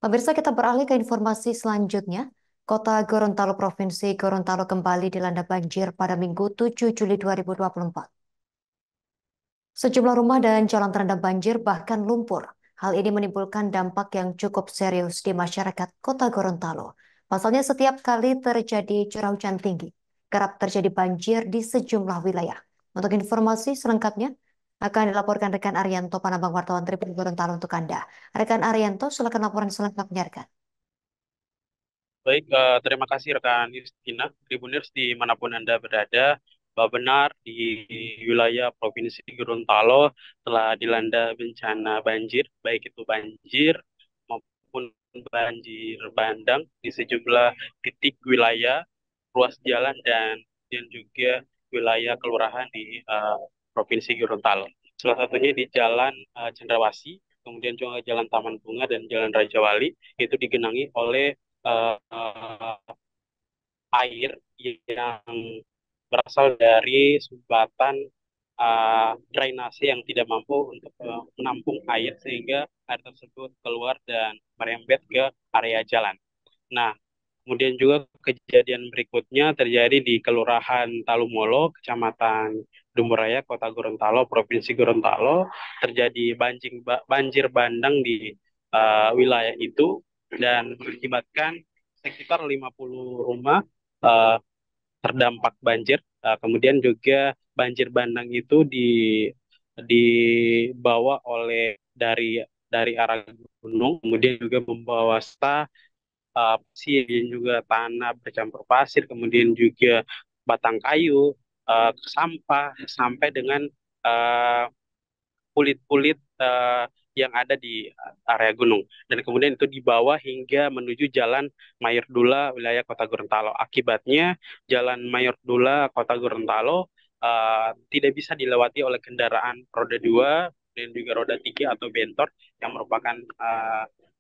Pemirsa, kita beralih ke informasi selanjutnya. Kota Gorontalo, Provinsi Gorontalo kembali dilanda banjir pada Minggu 7 Juli 2024. Sejumlah rumah dan jalan terendam banjir bahkan lumpur. Hal ini menimbulkan dampak yang cukup serius di masyarakat Kota Gorontalo. Pasalnya setiap kali terjadi curah hujan tinggi, kerap terjadi banjir di sejumlah wilayah. Untuk informasi selengkapnya akan dilaporkan rekan Arianto Panambang wartawan Tribun Gorontalo untuk Anda. Rekan Arianto, silakan laporan selengkapnya, rekan. Baik, terima kasih rekan Justina, Tribuners dimanapun Anda berada, bahwa benar di wilayah Provinsi Gorontalo telah dilanda bencana banjir, baik itu banjir maupun banjir bandang di sejumlah titik wilayah, ruas jalan dan juga wilayah kelurahan di Provinsi Gorontalo. Salah satunya di Jalan Cendrawasih, kemudian juga Jalan Taman Bunga dan Jalan Raja Wali itu digenangi oleh uh, air yang berasal dari sumbatan drainase yang tidak mampu untuk menampung air sehingga air tersebut keluar dan merembet ke area jalan. Nah, kemudian juga kejadian berikutnya terjadi di Kelurahan Talumolo, Kecamatan Dumuraya, Kota Gorontalo, Provinsi Gorontalo, terjadi banjir bandang di wilayah itu dan mengakibatkan sekitar 50 rumah uh, terdampak banjir. Kemudian juga banjir bandang itu dibawa oleh dari arah gunung, kemudian juga membawa pasir dan juga tanah bercampur pasir, kemudian juga batang kayu, sampah, sampai dengan uh, kulit-kulit yang ada di area gunung. Dan kemudian itu dibawa hingga menuju Jalan Mayordula wilayah Kota Gorontalo. Akibatnya Jalan Mayordula Kota Gorontalo tidak bisa dilewati oleh kendaraan roda 2 dan juga roda 3 atau bentor yang merupakan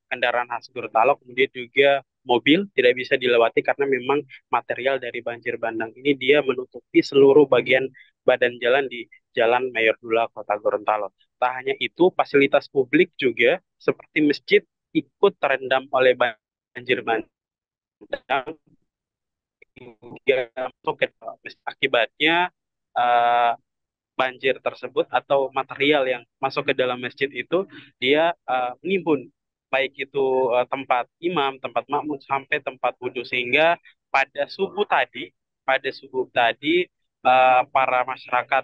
kendaraan khas Gorontalo. Kemudian juga mobil tidak bisa dilewati karena memang material dari banjir bandang ini dia menutupi seluruh bagian badan jalan di Jalan Mayordula Kota Gorontalo. Tak hanya itu, fasilitas publik juga seperti masjid ikut terendam oleh banjir bandang hingga masuk ke dalam masjid. Akibatnya eh, banjir tersebut atau material yang masuk ke dalam masjid itu dia menimbun baik itu tempat imam, tempat makmum sampai tempat wudhu sehingga pada subuh tadi para masyarakat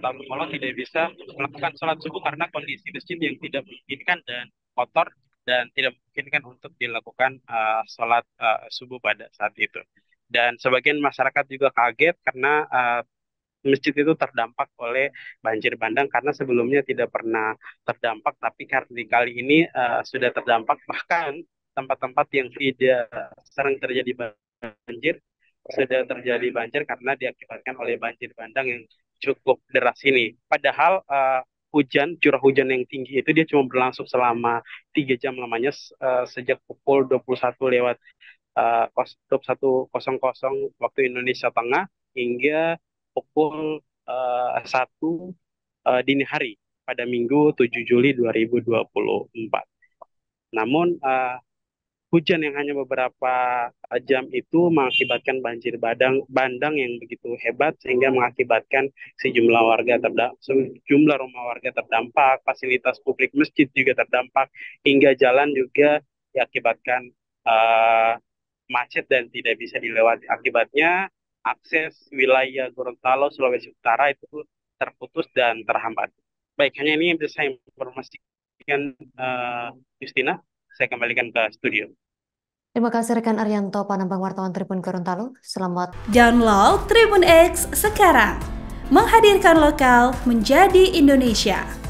Taman Molo tidak bisa melakukan sholat subuh karena kondisi masjid yang tidak memungkinkan dan kotor dan tidak memungkinkan untuk dilakukan sholat subuh pada saat itu. Dan sebagian masyarakat juga kaget karena masjid itu terdampak oleh banjir bandang karena sebelumnya tidak pernah terdampak, tapi karena di kali ini sudah terdampak. Bahkan tempat-tempat yang tidak sering terjadi banjir sudah terjadi banjir karena diakibatkan oleh banjir bandang yang cukup deras ini. Padahal curah hujan yang tinggi itu dia cuma berlangsung selama 3 jam lamanya, sejak pukul 21 lewat 21.00 waktu Indonesia Tengah hingga pukul 1 dini hari pada Minggu 7 Juli 2024. Namun hujan yang hanya beberapa jam itu mengakibatkan banjir bandang yang begitu hebat sehingga mengakibatkan sejumlah rumah warga terdampak, fasilitas publik masjid juga terdampak, hingga jalan juga diakibatkan uh, macet dan tidak bisa dilewati. Akibatnya akses wilayah Gorontalo, Sulawesi Utara itu terputus dan terhambat. Baik, hanya ini yang bisa saya informasikan, Justina. Saya kembalikan ke studio. Terima kasih rekan Arianto Panambang wartawan Tribun Gorontalo. Selamat. Download Tribun X sekarang. Menghadirkan lokal menjadi Indonesia.